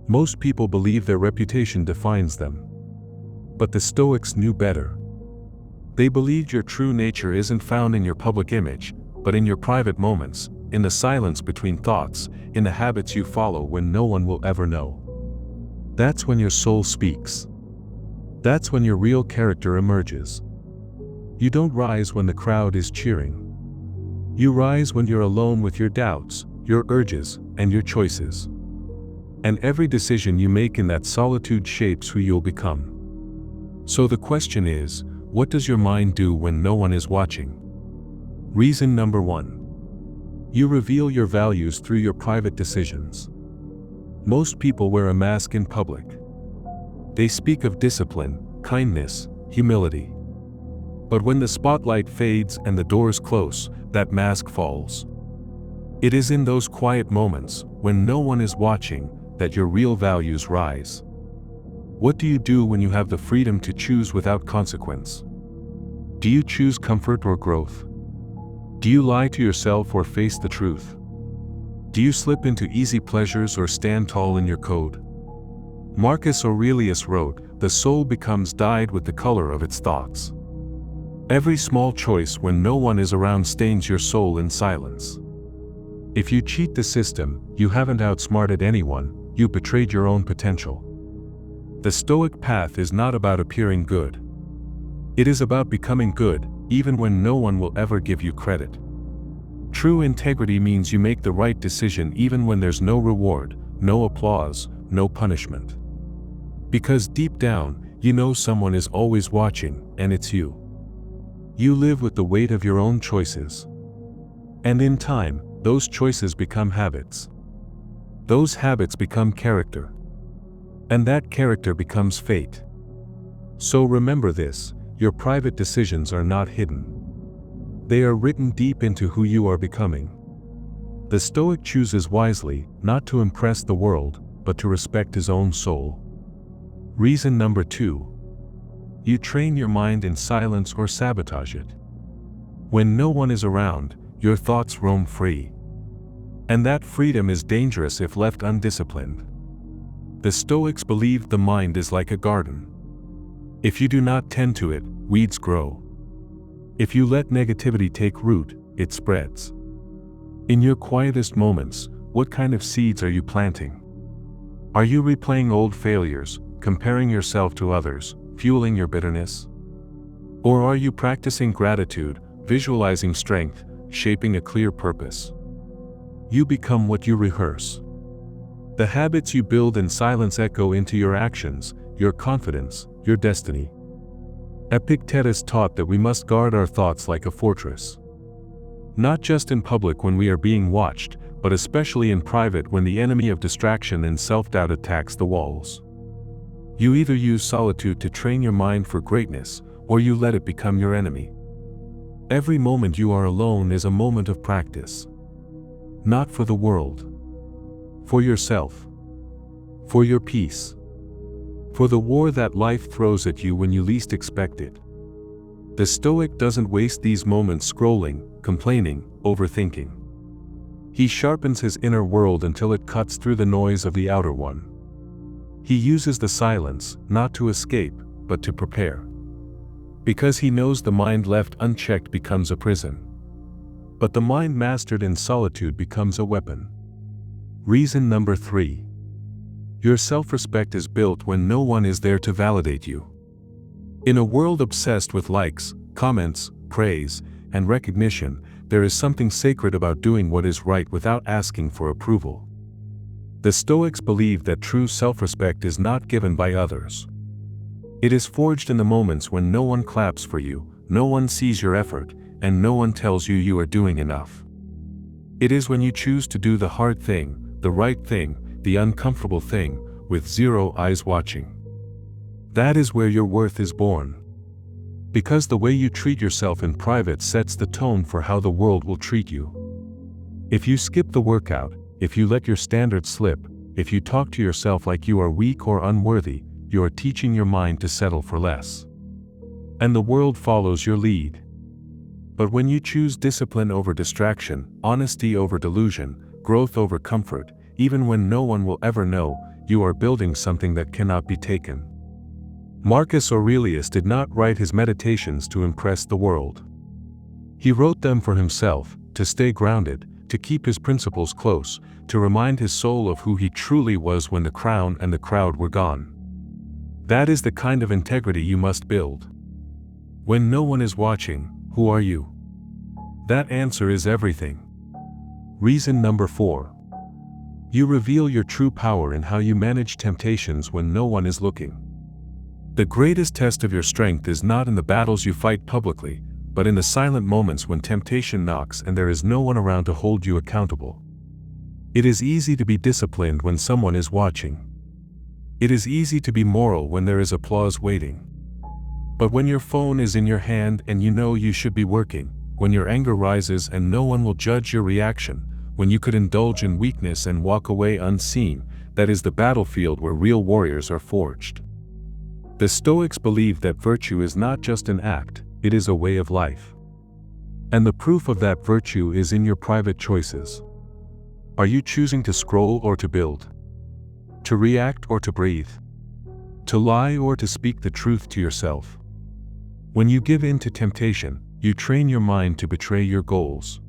Most people believe their reputation defines them. But the Stoics knew better. They believed your true nature isn't found in your public image, but in your private moments, in the silence between thoughts, in the habits you follow when no one will ever know. That's when your soul speaks. That's when your real character emerges. You don't rise when the crowd is cheering. You rise when you're alone with your doubts, your urges, and your choices. And every decision you make in that solitude shapes who you'll become. So the question is, what does your mind do when no one is watching? Reason number 1. You reveal your values through your private decisions. Most people wear a mask in public. They speak of discipline, kindness, humility. But when the spotlight fades and the doors close, that mask falls. It is in those quiet moments, when no one is watching, that your real values rise. What do you do when you have the freedom to choose without consequence? Do you choose comfort or growth? Do you lie to yourself or face the truth? Do you slip into easy pleasures or stand tall in your code? Marcus Aurelius wrote, "The soul becomes dyed with the color of its thoughts." Every small choice when no one is around stains your soul in silence. If you cheat the system, you haven't outsmarted anyone, you betrayed your own potential. The Stoic path is not about appearing good. It is about becoming good, even when no one will ever give you credit. True integrity means you make the right decision even when there's no reward, no applause, no punishment. Because deep down, you know someone is always watching, and it's you. You live with the weight of your own choices. And in time, those choices become habits. Those habits become character. And that character becomes fate. So remember this, your private decisions are not hidden. They are written deep into who you are becoming. The Stoic chooses wisely, not to impress the world, but to respect his own soul. Reason number 2. You train your mind in silence or sabotage it. When no one is around, your thoughts roam free. And that freedom is dangerous if left undisciplined. The Stoics believed the mind is like a garden. If you do not tend to it, weeds grow. If you let negativity take root, it spreads. In your quietest moments, what kind of seeds are you planting? Are you replaying old failures, comparing yourself to others, fueling your bitterness? Or are you practicing gratitude, visualizing strength, shaping a clear purpose? You become what you rehearse. The habits you build in silence echo into your actions, your confidence, your destiny. Epictetus taught that we must guard our thoughts like a fortress. Not just in public when we are being watched, but especially in private when the enemy of distraction and self-doubt attacks the walls. You either use solitude to train your mind for greatness, or you let it become your enemy. Every moment you are alone is a moment of practice. Not for the world. For yourself. For your peace. For the war that life throws at you when you least expect it. The Stoic doesn't waste these moments scrolling, complaining, overthinking. He sharpens his inner world until it cuts through the noise of the outer one. He uses the silence, not to escape, but to prepare. Because he knows the mind left unchecked becomes a prison. But the mind mastered in solitude becomes a weapon. Reason number 3. Your self-respect is built when no one is there to validate you. In a world obsessed with likes, comments, praise, and recognition, there is something sacred about doing what is right without asking for approval. The Stoics believe that true self-respect is not given by others. It is forged in the moments when no one claps for you, no one sees your effort, and no one tells you you are doing enough. It is when you choose to do the hard thing, the right thing, the uncomfortable thing, with zero eyes watching. That is where your worth is born. Because the way you treat yourself in private sets the tone for how the world will treat you. If you skip the workout, if you let your standards slip, if you talk to yourself like you are weak or unworthy, you are teaching your mind to settle for less. And the world follows your lead. But when you choose discipline over distraction, honesty over delusion, growth over comfort, even when no one will ever know, you are building something that cannot be taken. Marcus Aurelius did not write his meditations to impress the world. He wrote them for himself, to stay grounded, to keep his principles close, to remind his soul of who he truly was when the crown and the crowd were gone. That is the kind of integrity you must build. When no one is watching, who are you? That answer is everything. Reason number 4. You reveal your true power in how you manage temptations when no one is looking. The greatest test of your strength is not in the battles you fight publicly, but in the silent moments when temptation knocks and there is no one around to hold you accountable. It is easy to be disciplined when someone is watching. It is easy to be moral when there is applause waiting. But when your phone is in your hand and you know you should be working, when your anger rises and no one will judge your reaction, when you could indulge in weakness and walk away unseen, that is the battlefield where real warriors are forged. The Stoics believe that virtue is not just an act, it is a way of life. And the proof of that virtue is in your private choices. Are you choosing to scroll or to build? To react or to breathe? To lie or to speak the truth to yourself? When you give in to temptation, you train your mind to betray your goals.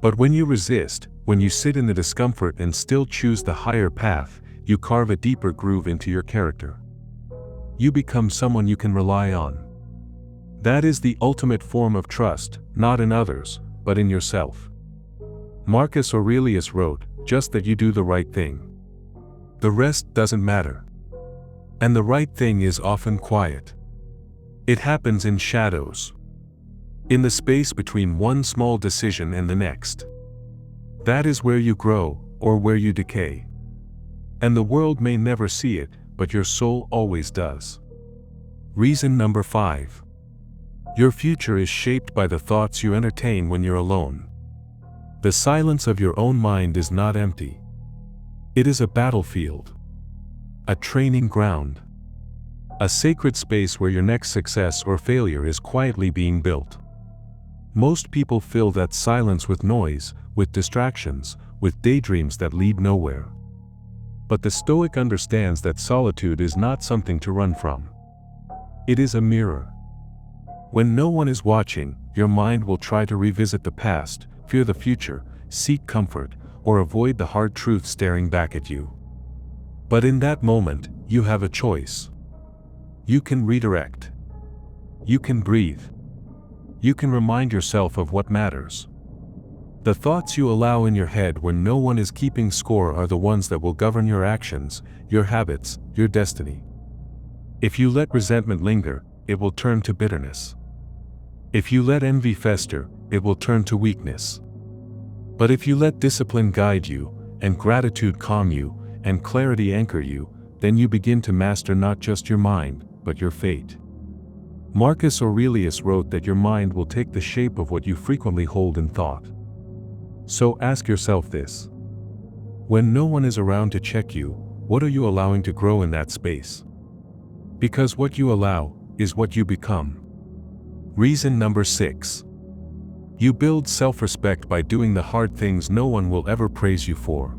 But when you resist, when you sit in the discomfort and still choose the higher path, you carve a deeper groove into your character. You become someone you can rely on. That is the ultimate form of trust, not in others, but in yourself. Marcus Aurelius wrote, "Just that you do the right thing. The rest doesn't matter." And the right thing is often quiet. It happens in shadows. In the space between one small decision and the next. That is where you grow, or where you decay. And the world may never see it, but your soul always does. Reason number 5. Your future is shaped by the thoughts you entertain when you're alone. The silence of your own mind is not empty. It is a battlefield. A training ground. A sacred space where your next success or failure is quietly being built. Most people fill that silence with noise, with distractions, with daydreams that lead nowhere. But the Stoic understands that solitude is not something to run from. It is a mirror. When no one is watching, your mind will try to revisit the past, fear the future, seek comfort, or avoid the hard truth staring back at you. But in that moment, you have a choice. You can redirect. You can breathe. You can remind yourself of what matters. The thoughts you allow in your head when no one is keeping score are the ones that will govern your actions, your habits, your destiny. If you let resentment linger, it will turn to bitterness. If you let envy fester, it will turn to weakness. But if you let discipline guide you, and gratitude calm you, and clarity anchor you, then you begin to master not just your mind, but your fate. Marcus Aurelius wrote that your mind will take the shape of what you frequently hold in thought. So ask yourself this. When no one is around to check you, what are you allowing to grow in that space? Because what you allow is what you become. Reason number 6. You build self-respect by doing the hard things no one will ever praise you for.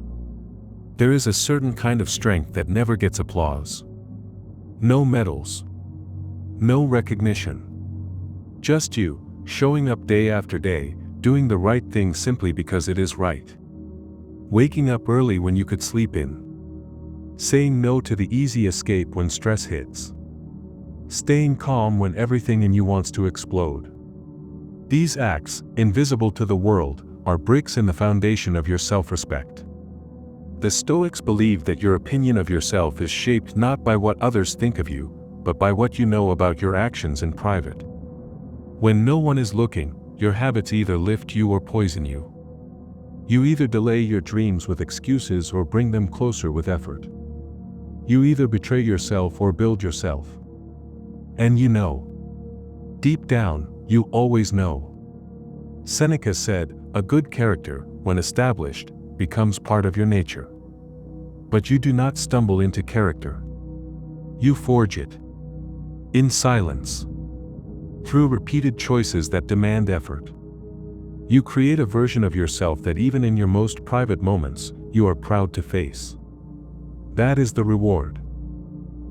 There is a certain kind of strength that never gets applause. No medals. No recognition. Just you, showing up day after day, doing the right thing simply because it is right. Waking up early when you could sleep in. Saying no to the easy escape when stress hits. Staying calm when everything in you wants to explode. These acts, invisible to the world, are bricks in the foundation of your self-respect. The Stoics believe that your opinion of yourself is shaped not by what others think of you, but by what you know about your actions in private. When no one is looking, your habits either lift you or poison you. You either delay your dreams with excuses or bring them closer with effort. You either betray yourself or build yourself. And you know. Deep down, you always know. Seneca said, "A good character, when established, becomes part of your nature." But you do not stumble into character. You forge it. In silence. Through repeated choices that demand effort. You create a version of yourself that even in your most private moments, you are proud to face. That is the reward.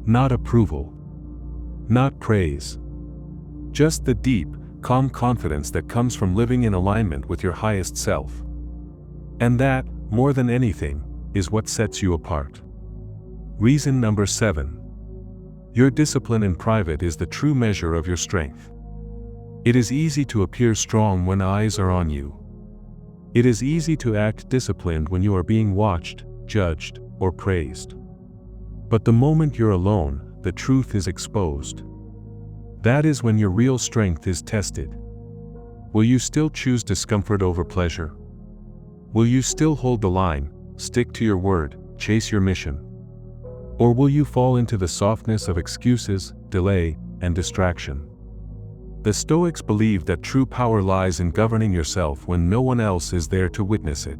Not approval. Not praise. Just the deep, calm confidence that comes from living in alignment with your highest self. And that, more than anything, is what sets you apart. Reason number 7. Your discipline in private is the true measure of your strength. It is easy to appear strong when eyes are on you. It is easy to act disciplined when you are being watched, judged, or praised. But the moment you're alone, the truth is exposed. That is when your real strength is tested. Will you still choose discomfort over pleasure? Will you still hold the line, stick to your word, chase your mission? Or will you fall into the softness of excuses, delay, and distraction? The Stoics believed that true power lies in governing yourself when no one else is there to witness it.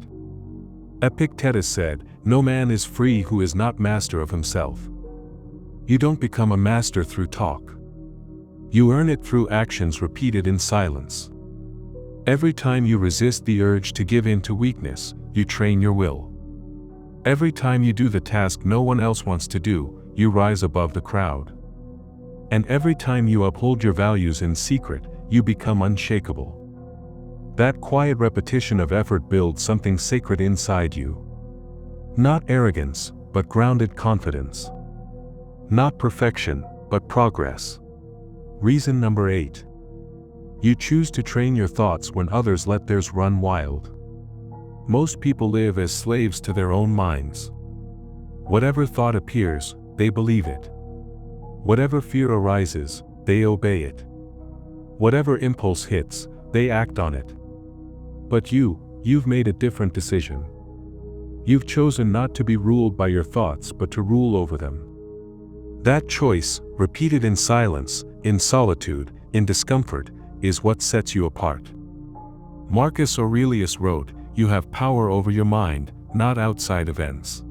Epictetus said, "No man is free who is not master of himself." You don't become a master through talk. You earn it through actions repeated in silence. Every time you resist the urge to give in to weakness, you train your will. Every time you do the task no one else wants to do, you rise above the crowd. And every time you uphold your values in secret, you become unshakable. That quiet repetition of effort builds something sacred inside you. Not arrogance, but grounded confidence. Not perfection, but progress. Reason number 8. You choose to train your thoughts when others let theirs run wild. Most people live as slaves to their own minds. Whatever thought appears, they believe it. Whatever fear arises, they obey it. Whatever impulse hits, they act on it. But you've made a different decision. You've chosen not to be ruled by your thoughts but to rule over them. That choice, repeated in silence, in solitude, in discomfort, is what sets you apart. Marcus Aurelius wrote, "You have power over your mind, not outside events."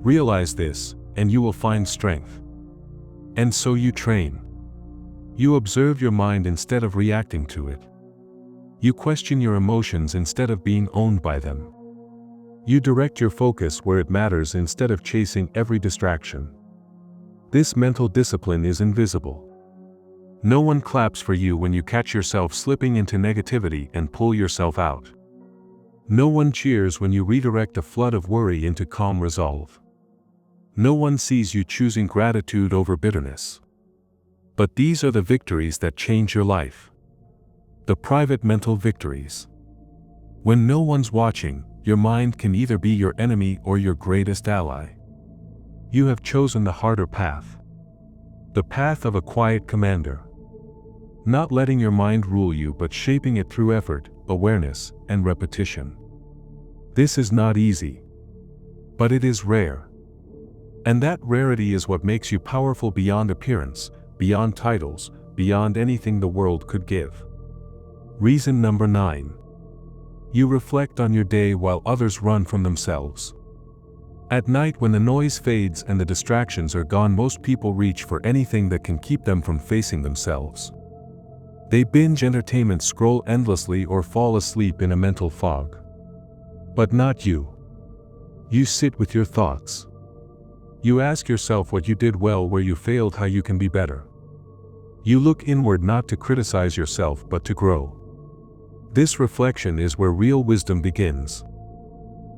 Realize this, and you will find strength. And so you train. You observe your mind instead of reacting to it. You question your emotions instead of being owned by them. You direct your focus where it matters instead of chasing every distraction. This mental discipline is invisible. No one claps for you when you catch yourself slipping into negativity and pull yourself out. No one cheers when you redirect a flood of worry into calm resolve. No one sees you choosing gratitude over bitterness. But these are the victories that change your life. The private mental victories. When no one's watching, your mind can either be your enemy or your greatest ally. You have chosen the harder path. The path of a quiet commander. Not letting your mind rule you but shaping it through effort, awareness, and repetition. This is not easy. But it is rare. And that rarity is what makes you powerful beyond appearance, beyond titles, beyond anything the world could give. Reason number 9. You reflect on your day while others run from themselves. At night when the noise fades and the distractions are gone, most people reach for anything that can keep them from facing themselves. They binge entertainment, scroll endlessly, or fall asleep in a mental fog. But not you. You sit with your thoughts. You ask yourself what you did well, where you failed, how you can be better. You look inward not to criticize yourself but to grow. This reflection is where real wisdom begins.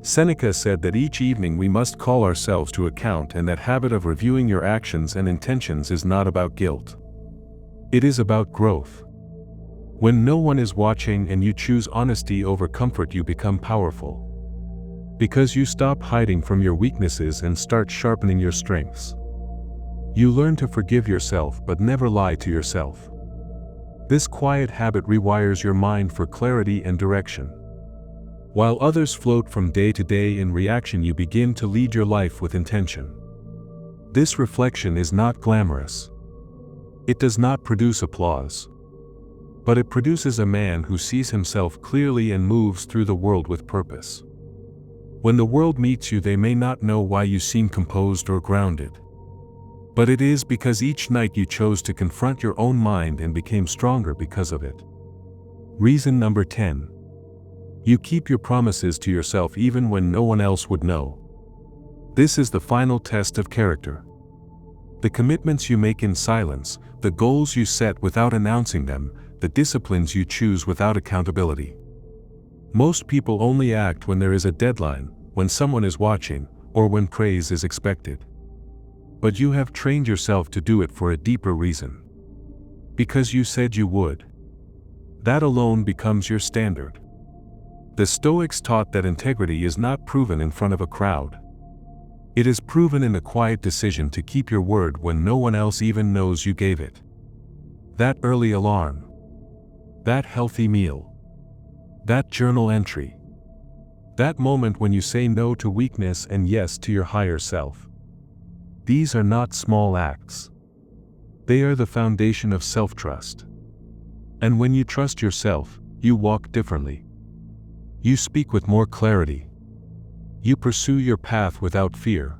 Seneca said that each evening we must call ourselves to account, and that habit of reviewing your actions and intentions is not about guilt. It is about growth. When no one is watching and you choose honesty over comfort, you become powerful. Because you stop hiding from your weaknesses and start sharpening your strengths. You learn to forgive yourself but never lie to yourself. This quiet habit rewires your mind for clarity and direction. While others float from day to day in reaction, you begin to lead your life with intention. This reflection is not glamorous. It does not produce applause. But it produces a man who sees himself clearly and moves through the world with purpose. When the world meets you, they may not know why you seem composed or grounded. But it is because each night you chose to confront your own mind and became stronger because of it. Reason number 10. You keep your promises to yourself even when no one else would know. This is the final test of character. The commitments you make in silence, the goals you set without announcing them, the disciplines you choose without accountability. Most people only act when there is a deadline, when someone is watching, or when praise is expected. But you have trained yourself to do it for a deeper reason. Because you said you would. That alone becomes your standard. The Stoics taught that integrity is not proven in front of a crowd. It is proven in a quiet decision to keep your word when no one else even knows you gave it. That early alarm. That healthy meal. That journal entry. That moment when you say no to weakness and yes to your higher self. These are not small acts. They are the foundation of self-trust. And when you trust yourself, you walk differently. You speak with more clarity. You pursue your path without fear.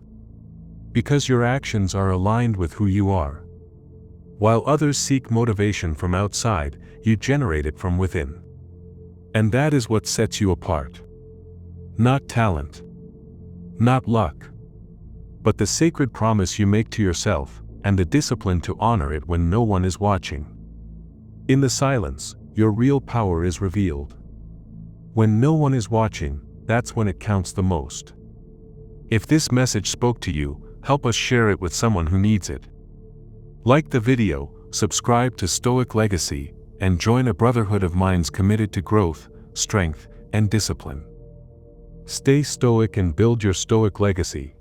Because your actions are aligned with who you are. While others seek motivation from outside, you generate it from within. And that is what sets you apart. Not talent. Not luck. But the sacred promise you make to yourself, and the discipline to honor it when no one is watching. In the silence, your real power is revealed. When no one is watching, that's when it counts the most. If this message spoke to you, help us share it with someone who needs it. Like the video, subscribe to Stoic Legacy, and join a brotherhood of minds committed to growth, strength, and discipline. Stay stoic and build your Stoic legacy.